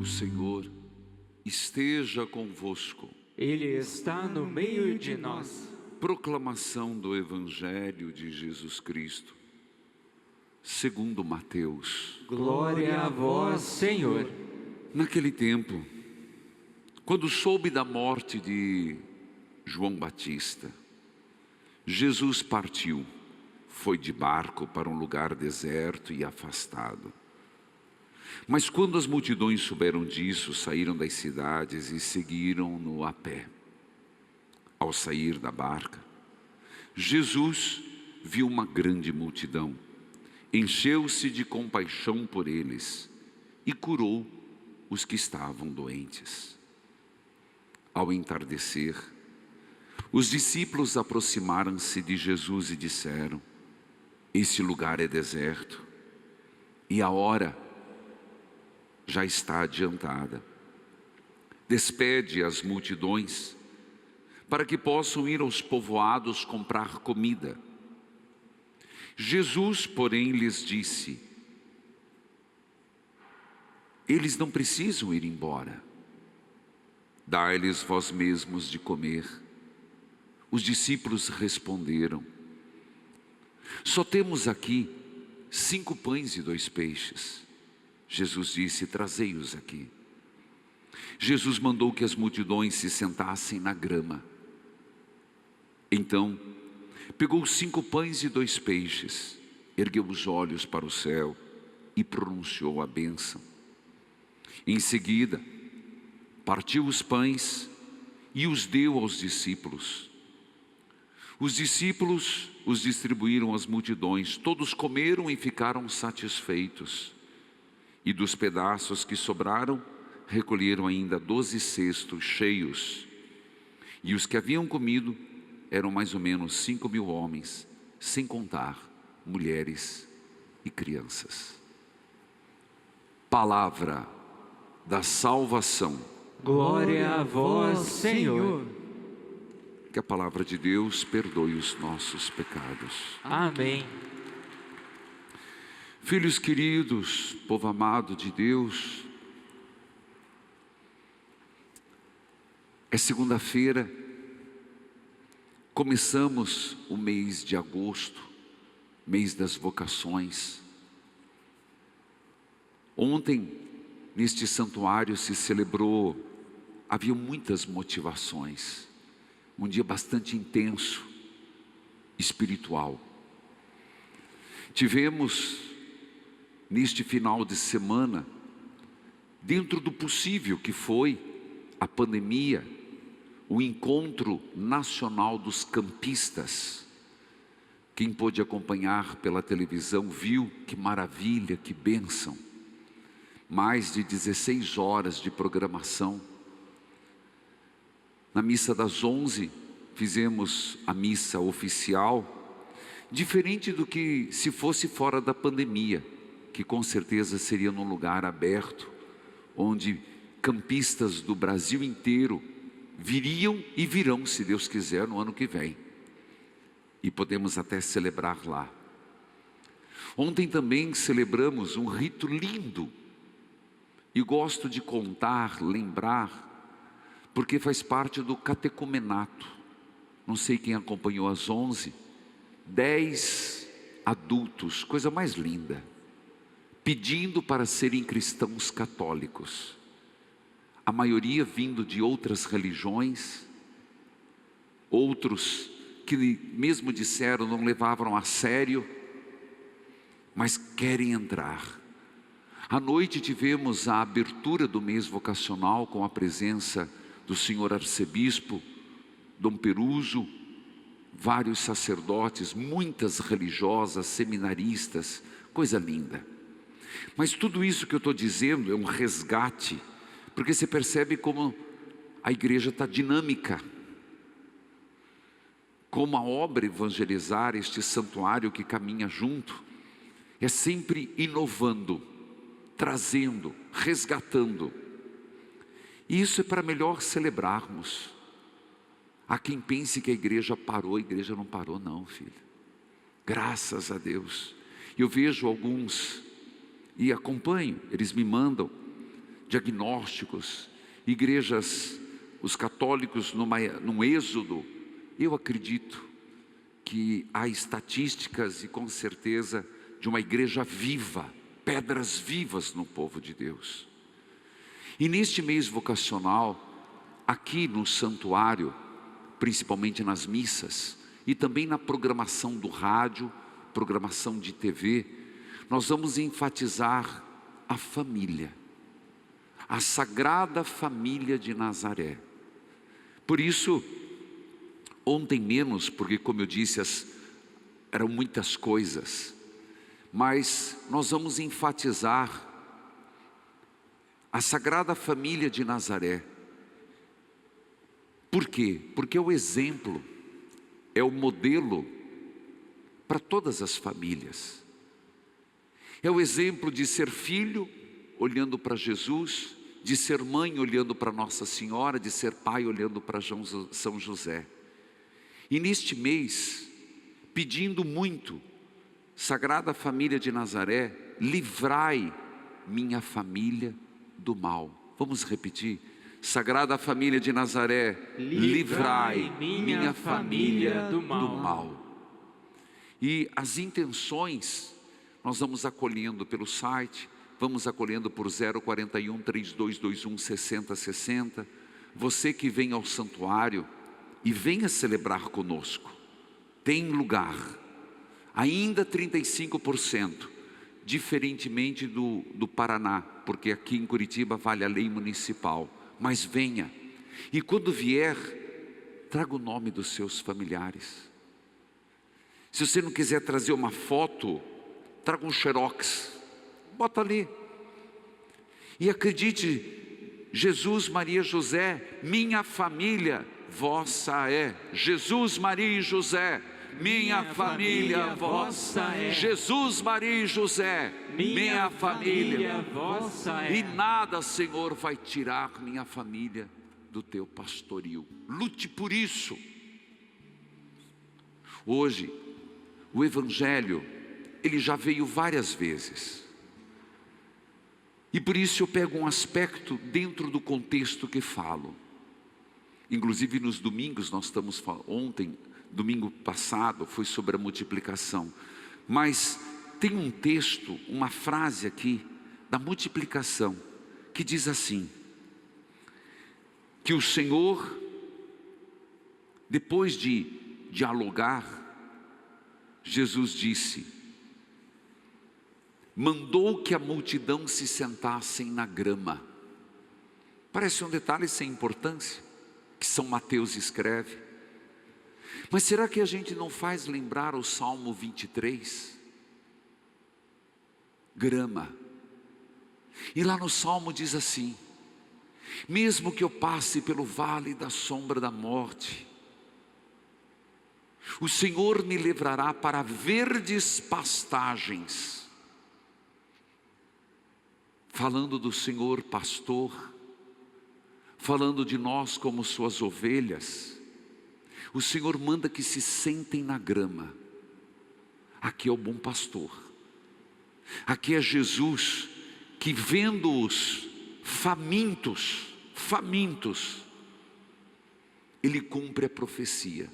O Senhor esteja convosco. Ele está no meio de nós. Proclamação do Evangelho de Jesus Cristo, segundo Mateus. Glória a vós, Senhor. Naquele tempo, quando soube da morte de João Batista, Jesus partiu, foi de barco para um lugar deserto e afastado. Mas quando as multidões souberam disso, saíram das cidades e seguiram-no a pé. Ao sair da barca, Jesus viu uma grande multidão, encheu-se de compaixão por eles e curou os que estavam doentes. Ao entardecer, os discípulos aproximaram-se de Jesus e disseram: esse lugar é deserto e a hora já está adiantada. Despede as multidões para que possam ir aos povoados comprar comida. Jesus, porém, lhes disse: eles não precisam ir embora. Dai-lhes vós mesmos de comer. Os discípulos responderam: só temos aqui 5 pães e 2 peixes. Jesus disse: trazei-os aqui. Jesus mandou que as multidões se sentassem na grama. Então, pegou 5 pães e 2 peixes, ergueu os olhos para o céu e pronunciou a bênção. Em seguida, partiu os pães e os deu aos discípulos. Os discípulos os distribuíram às multidões, todos comeram e ficaram satisfeitos. E dos pedaços que sobraram, recolheram ainda 12 cestos cheios. E os que haviam comido eram mais ou menos 5.000 homens, sem contar mulheres e crianças. Palavra da salvação. Glória a vós, Senhor. Que a palavra de Deus perdoe os nossos pecados. Amém. Filhos queridos, povo amado de Deus, é segunda-feira, começamos o mês de agosto, mês das vocações. Ontem, neste santuário se celebrou, havia muitas motivações, um dia bastante intenso, espiritual. Tivemos neste final de semana, dentro do possível que foi a pandemia, o encontro nacional dos campistas. Quem pôde acompanhar pela televisão viu que maravilha, que bênção. Mais de 16 horas de programação. Na missa das 11, fizemos a missa oficial, diferente do que se fosse fora da pandemia, que com certeza seria num lugar aberto, onde campistas do Brasil inteiro viriam e virão, se Deus quiser, no ano que vem. E podemos até celebrar lá. Ontem também celebramos um rito lindo, e gosto de contar, lembrar, porque faz parte do catecumenato. Não sei quem acompanhou às 11, 10 adultos, coisa mais linda, pedindo para serem cristãos católicos. A maioria vindo de outras religiões, outros que mesmo disseram não levavam a sério, mas querem entrar. À noite tivemos a abertura do mês vocacional com a presença do senhor arcebispo, Dom Peruso, vários sacerdotes, muitas religiosas, seminaristas, coisa linda. Mas tudo isso que eu estou dizendo é um resgate, porque você percebe como a igreja está dinâmica, como a obra evangelizar, este santuário que caminha junto, é sempre inovando, trazendo, resgatando. E isso é para melhor celebrarmos. Há quem pense que a igreja parou, a igreja não parou não, filho. Graças a Deus. Eu vejo alguns, e acompanho, eles me mandam, diagnósticos, igrejas, os católicos num êxodo. Eu acredito que há estatísticas e com certeza de uma igreja viva, pedras vivas no povo de Deus. E neste mês vocacional, aqui no santuário, principalmente nas missas e também na programação do rádio, programação de TV, nós vamos enfatizar a família, a Sagrada Família de Nazaré. Por isso, ontem menos, porque como eu disse, eram muitas coisas, mas nós vamos enfatizar a Sagrada Família de Nazaré. Por quê? Porque é o exemplo, é o modelo para todas as famílias. É o exemplo de ser filho olhando para Jesus, de ser mãe olhando para Nossa Senhora, de ser pai olhando para São José. E neste mês, pedindo muito, Sagrada Família de Nazaré, livrai minha família do mal. Vamos repetir? Sagrada Família de Nazaré, livrai minha família do mal. E as intenções nós vamos acolhendo pelo site, vamos acolhendo por 041 3221 6060. Você que vem ao santuário e venha celebrar conosco, tem lugar, ainda 35%, diferentemente do Paraná, porque aqui em Curitiba vale a lei municipal. Mas venha, e quando vier, traga o nome dos seus familiares. Se você não quiser trazer uma foto, traga um xerox, bota ali. E acredite, Jesus, Maria, José, minha família vossa é. Jesus, Maria e José, minha família vossa é. Jesus, Maria e José, minha família vossa é. E nada, Senhor, vai tirar minha família do teu pastoril. Lute por isso. Hoje, o Evangelho, ele já veio várias vezes. E por isso eu pego um aspecto dentro do contexto que falo. Inclusive nos domingos, nós estamos ontem, domingo passado, foi sobre a multiplicação. Mas tem um texto, uma frase aqui, da multiplicação, que diz assim, que o Senhor, depois de dialogar, Jesus disse, mandou que a multidão se sentassem na grama. Parece um detalhe sem importância, que São Mateus escreve. Mas será que a gente não faz lembrar o Salmo 23? Grama. E lá no Salmo diz assim, mesmo que eu passe pelo vale da sombra da morte, o Senhor me levará para verdes pastagens. Falando do Senhor pastor, falando de nós como suas ovelhas, o Senhor manda que se sentem na grama. Aqui é o bom pastor, aqui é Jesus, que vendo-os famintos, Ele cumpre a profecia.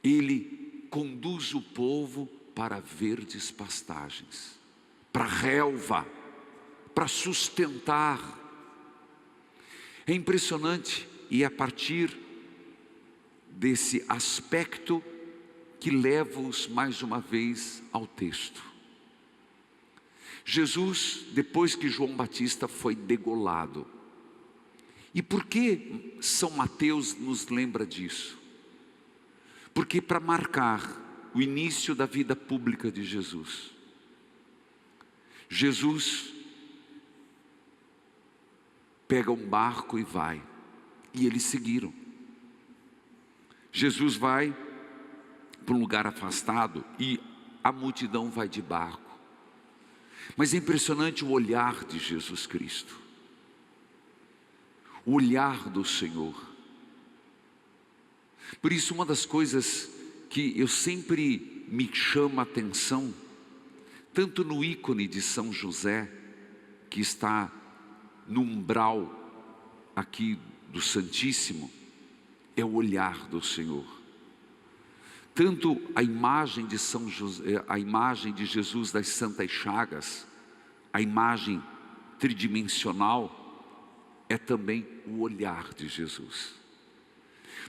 Ele conduz o povo para verdes pastagens, para a relva, para sustentar. É impressionante, e é a partir desse aspecto que leva-os mais uma vez ao texto. Jesus, depois que João Batista foi degolado, e por que São Mateus nos lembra disso? Porque para marcar o início da vida pública de Jesus, Jesus pega um barco e vai, e eles seguiram. Jesus vai para um lugar afastado e a multidão vai de barco. Mas é impressionante o olhar de Jesus Cristo, o olhar do Senhor. Por isso, uma das coisas que eu sempre me chama a atenção, tanto no ícone de São José, que está no umbral aqui do Santíssimo é o olhar do Senhor. Tanto a imagem de São José, a imagem de Jesus das Santas Chagas, a imagem tridimensional, é também o olhar de Jesus.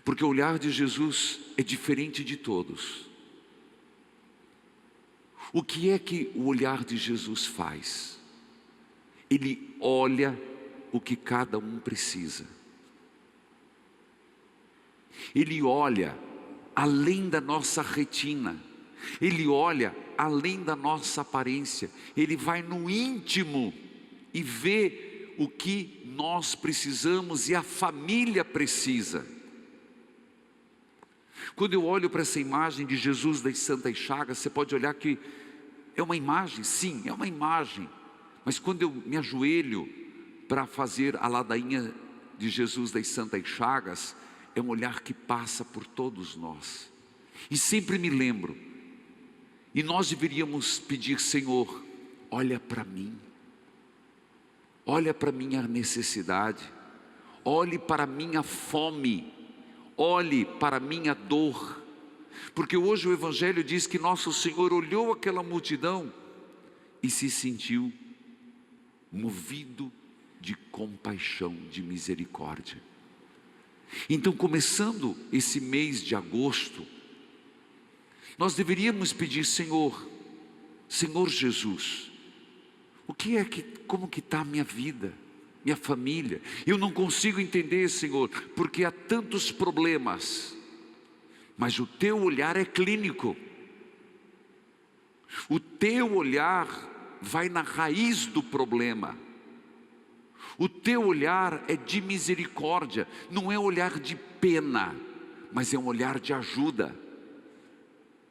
Porque o olhar de Jesus é diferente de todos. O que é que o olhar de Jesus faz? Ele olha o que cada um precisa. Ele olha além da nossa retina. Ele olha além da nossa aparência. Ele vai no íntimo e vê o que nós precisamos e a família precisa. Quando eu olho para essa imagem de Jesus das Santas Chagas, você pode olhar que é uma imagem, sim, é uma imagem. Mas quando eu me ajoelho para fazer a ladainha de Jesus das Santas Chagas, é um olhar que passa por todos nós. E sempre me lembro, e nós deveríamos pedir: Senhor, olha para mim, olha para minha necessidade, olhe para minha fome, olhe para minha dor. Porque hoje o Evangelho diz que nosso Senhor olhou aquela multidão e se sentiu movido de compaixão, de misericórdia. Então, começando esse mês de agosto, nós deveríamos pedir: Senhor, Senhor Jesus, como que está a minha vida, minha família? Eu não consigo entender, Senhor, porque há tantos problemas, mas o teu olhar é clínico. O teu olhar vai na raiz do problema. O teu olhar é de misericórdia, não é olhar de pena, mas é um olhar de ajuda.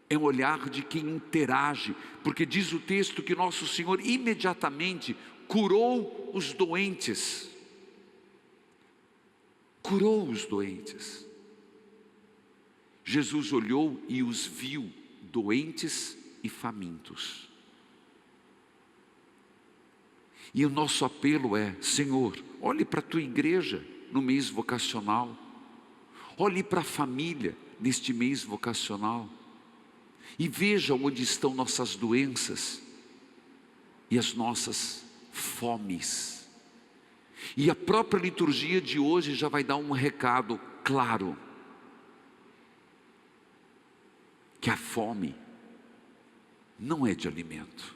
É um olhar de quem interage, porque diz o texto que nosso Senhor imediatamente curou os doentes. Curou os doentes. Jesus olhou e os viu doentes e famintos. E o nosso apelo é: Senhor, olhe para a tua igreja no mês vocacional. Olhe para a família neste mês vocacional. E veja onde estão nossas doenças e as nossas fomes. E a própria liturgia de hoje já vai dar um recado claro: que a fome não é de alimento.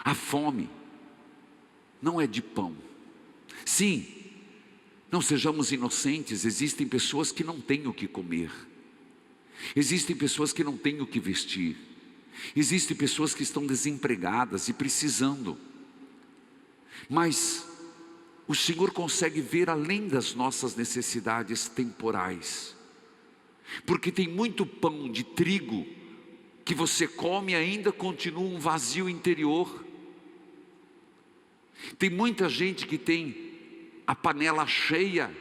A fome não é de pão. Sim, não sejamos inocentes, existem pessoas que não têm o que comer. Existem pessoas que não têm o que vestir. Existem pessoas que estão desempregadas e precisando. Mas o Senhor consegue ver além das nossas necessidades temporais. Porque tem muito pão de trigo que você come e ainda continua um vazio interior. Tem muita gente que tem a panela cheia,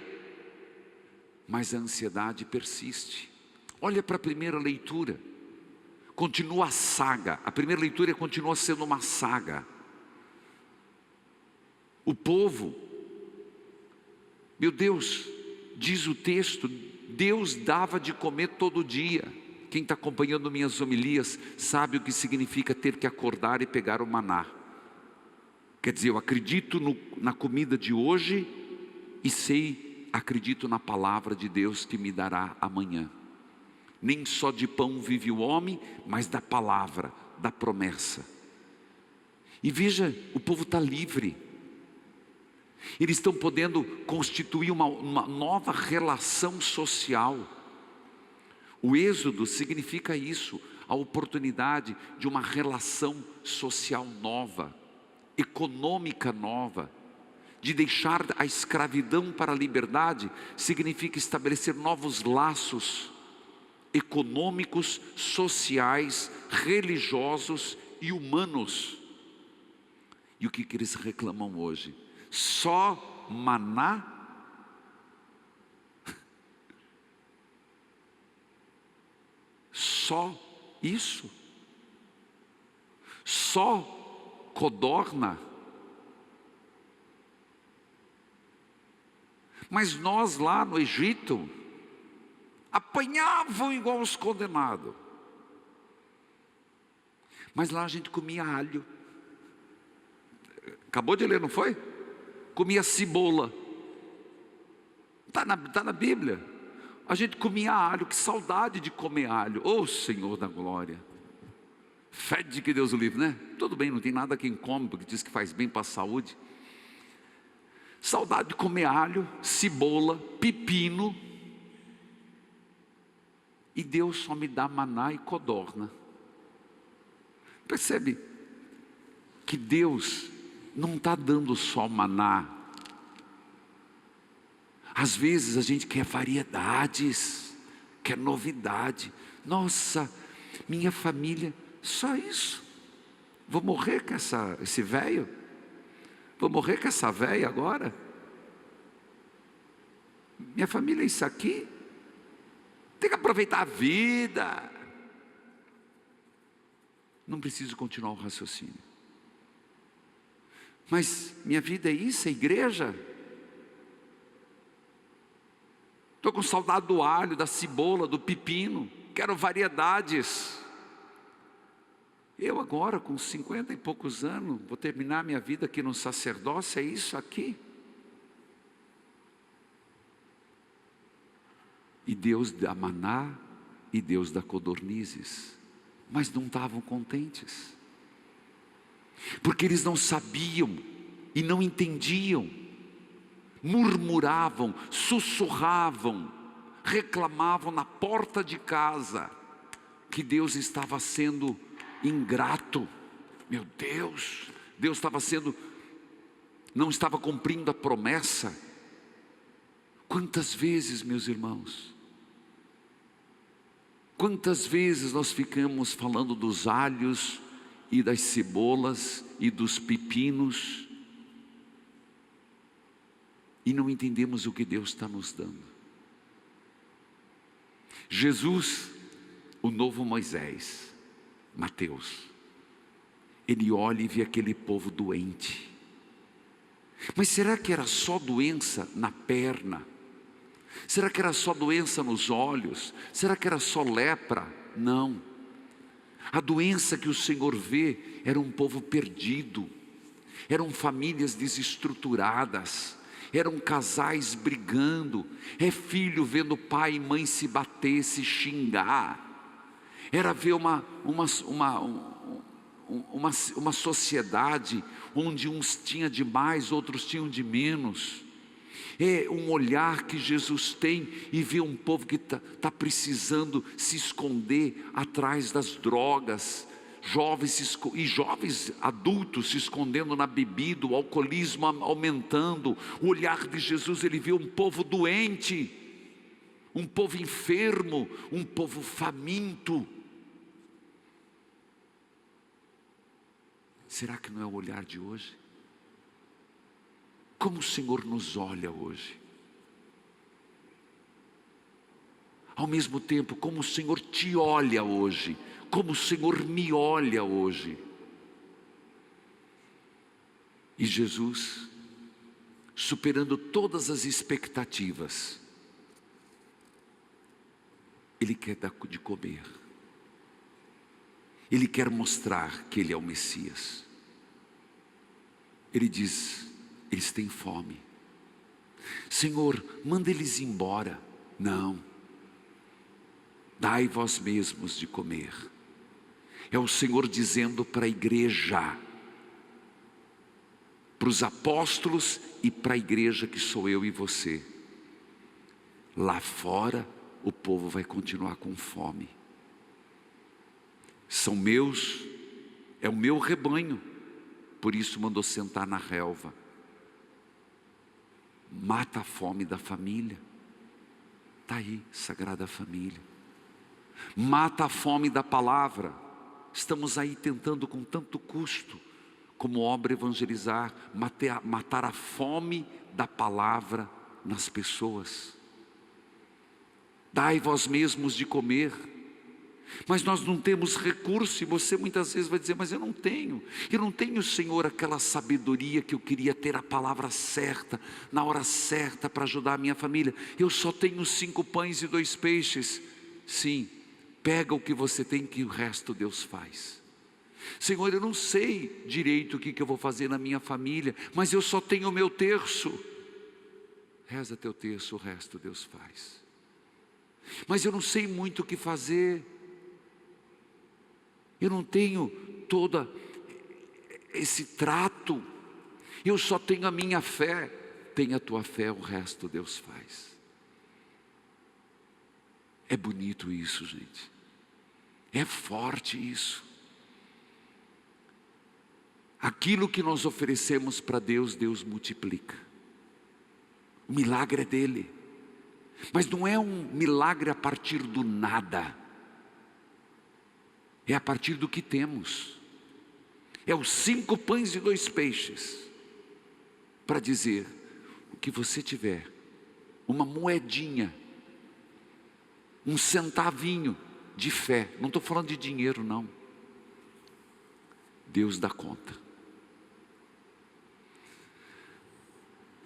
mas a ansiedade persiste. Olha para a primeira leitura, continua a saga. A primeira leitura continua sendo uma saga. O povo, meu Deus, diz o texto, Deus dava de comer todo dia. Quem está acompanhando minhas homilias sabe o que significa ter que acordar e pegar o maná. Quer dizer, eu acredito na comida de hoje e acredito na palavra de Deus que me dará amanhã. Nem só de pão vive o homem, mas da palavra, da promessa. E veja, o povo está livre. Eles estão podendo constituir uma nova relação social. O êxodo significa isso, a oportunidade de uma relação social nova, econômica nova. De deixar a escravidão para a liberdade, significa estabelecer novos laços econômicos, sociais, religiosos e humanos. E o que eles reclamam hoje? Só maná? Só isso? só codorna. Mas nós lá no Egito apanhavam igual os condenados. Mas lá a gente comia alho. Acabou de ler, não foi? Comia cebola. Está na Bíblia. A gente comia alho. Que saudade de comer alho. Oh, Senhor da glória. Fede que Deus o livre, né? Tudo bem, não tem nada quem come, porque diz que faz bem para a saúde. Saudade de comer alho, cebola, pepino. E Deus só me dá maná e codorna. Percebe que Deus não está dando só maná. Às vezes a gente quer variedades, quer novidade. Nossa, minha família, só isso. Vou morrer com esse velho? Vou morrer com essa velha agora? Minha família é isso aqui? Tem que aproveitar a vida. Não preciso continuar o raciocínio. Mas minha vida é isso, é igreja? Estou com saudade do alho, da cebola, do pepino. Quero variedades. Eu agora, com 50 e poucos anos, vou terminar minha vida aqui no sacerdócio, é isso aqui. E Deus dá maná e Deus dá codornizes. Mas não estavam contentes. Porque eles não sabiam e não entendiam. Murmuravam, sussurravam, reclamavam na porta de casa que Deus estava sendo ingrato. Meu Deus, Deus não estava cumprindo a promessa. Quantas vezes, meus irmãos, quantas vezes nós ficamos falando dos alhos e das cebolas e dos pepinos e não entendemos o que Deus está nos dando. Jesus, o novo Moisés, Mateus, ele olha e vê aquele povo doente. Mas será que era só doença na perna? Será que era só doença nos olhos? Será que era só lepra? Não. A doença que o Senhor vê era um povo perdido, eram famílias desestruturadas, eram casais brigando, é filho vendo pai e mãe se bater, se xingar, era ver uma sociedade onde uns tinham de mais, outros tinham de menos. É um olhar que Jesus tem e vê um povo que está precisando se esconder atrás das drogas, jovens adultos se escondendo na bebida, o alcoolismo aumentando. O olhar de Jesus, ele vê um povo doente, um povo enfermo, um povo faminto. Será que não é o olhar de hoje? Como o Senhor nos olha hoje? Ao mesmo tempo, como o Senhor te olha hoje, como o Senhor me olha hoje. E Jesus, superando todas as expectativas, Ele quer dar de comer. Ele quer mostrar que Ele é o Messias. Ele diz: eles têm fome. Senhor, manda eles embora. Não. Dai vós mesmos de comer. É o Senhor dizendo para a igreja, para os apóstolos e para a igreja que sou eu e você. Lá fora o povo vai continuar com fome. São meus, é o meu rebanho, por isso mandou sentar na relva. Mata a fome da família. Está aí, Sagrada Família. Mata a fome da palavra. Estamos aí tentando com tanto custo, como obra evangelizar, matar a fome da palavra nas pessoas. Dai vós mesmos de comer. Mas nós não temos recurso, e você muitas vezes vai dizer, mas eu não tenho, Senhor, aquela sabedoria que eu queria ter, a palavra certa, na hora certa, para ajudar a minha família. Eu só tenho 5 pães e 2 peixes. Sim, pega o que você tem, que o resto Deus faz. Senhor, eu não sei direito o que eu vou fazer na minha família, mas eu só tenho o meu terço. Reza teu terço, o resto Deus faz. Mas eu não sei muito o que fazer, eu não tenho todo esse trato, eu só tenho a minha fé. Tenha a tua fé, o resto Deus faz. É bonito isso, gente. É forte isso. Aquilo que nós oferecemos para Deus, Deus multiplica. O milagre é dele. Mas não é um milagre a partir do nada. É a partir do que temos. É os 5 pães e 2 peixes. Para dizer, o que você tiver, uma moedinha, um centavinho de fé. Não estou falando de dinheiro, não. Deus dá conta.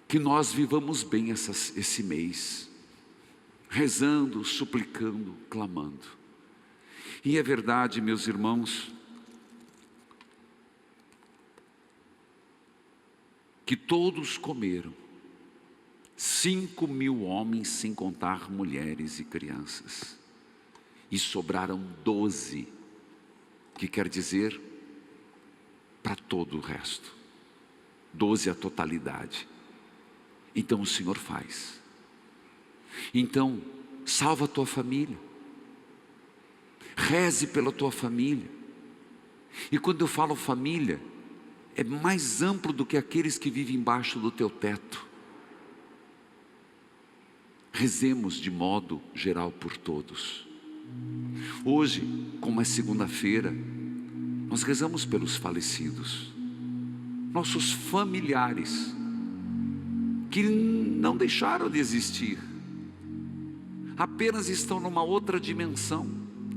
Que nós vivamos bem esse mês, rezando, suplicando, clamando. E é verdade, meus irmãos, que todos comeram, 5.000 homens, sem contar mulheres e crianças, e sobraram 12, que quer dizer, para todo o resto, 12 a totalidade. Então o Senhor faz. Então, salva a tua família. Reze pela tua família. E quando eu falo família, é mais amplo do que aqueles que vivem embaixo do teu teto. Rezemos de modo geral por todos. Hoje, como é segunda-feira, nós rezamos pelos falecidos, nossos familiares, que não deixaram de existir, apenas estão numa outra dimensão.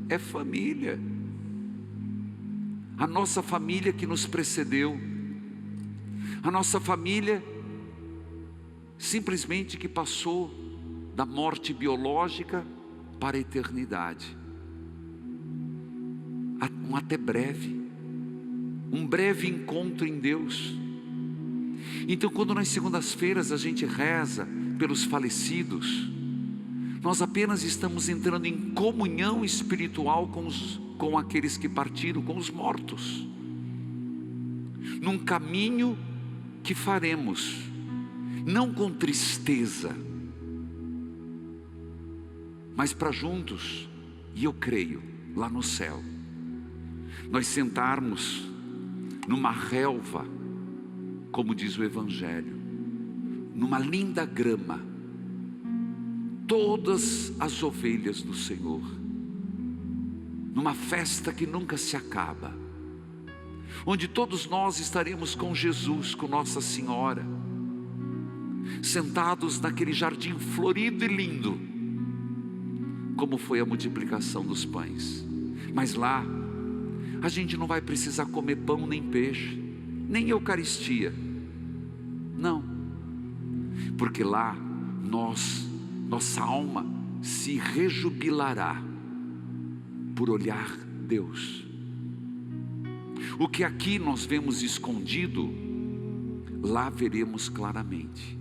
É família. A nossa família que nos precedeu, a nossa família simplesmente que passou da morte biológica para a eternidade. Um até breve, um breve encontro em Deus. Então, quando nas segundas-feiras a gente reza pelos falecidos, nós apenas estamos entrando em comunhão espiritual com aqueles que partiram, com os mortos, num caminho que faremos, não com tristeza, mas para juntos, e eu creio, lá no céu, nós sentarmos numa relva, como diz o Evangelho, numa linda grama, todas as ovelhas do Senhor, numa festa que nunca se acaba, onde todos nós estaremos com Jesus, com Nossa Senhora, sentados naquele jardim florido e lindo, como foi a multiplicação dos pães. Mas lá, a gente não vai precisar comer pão nem peixe, nem Eucaristia, não, porque lá nossa alma se rejubilará por olhar Deus. O que aqui nós vemos escondido, lá veremos claramente.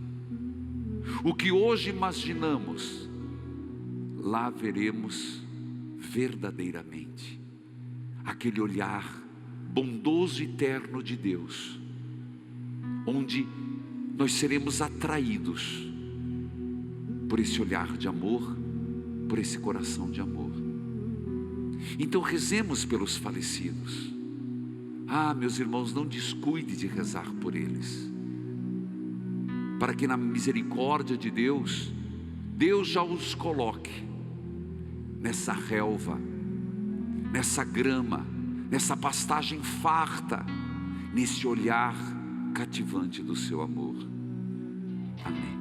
O que hoje imaginamos, lá veremos verdadeiramente. Aquele olhar bondoso e terno de Deus, onde nós seremos atraídos por esse olhar de amor, por esse coração de amor. Então rezemos pelos falecidos. Meus irmãos, não descuide de rezar por eles, para que na misericórdia de Deus, Deus já os coloque nessa relva, nessa grama, nessa pastagem farta, nesse olhar cativante do seu amor. Amém.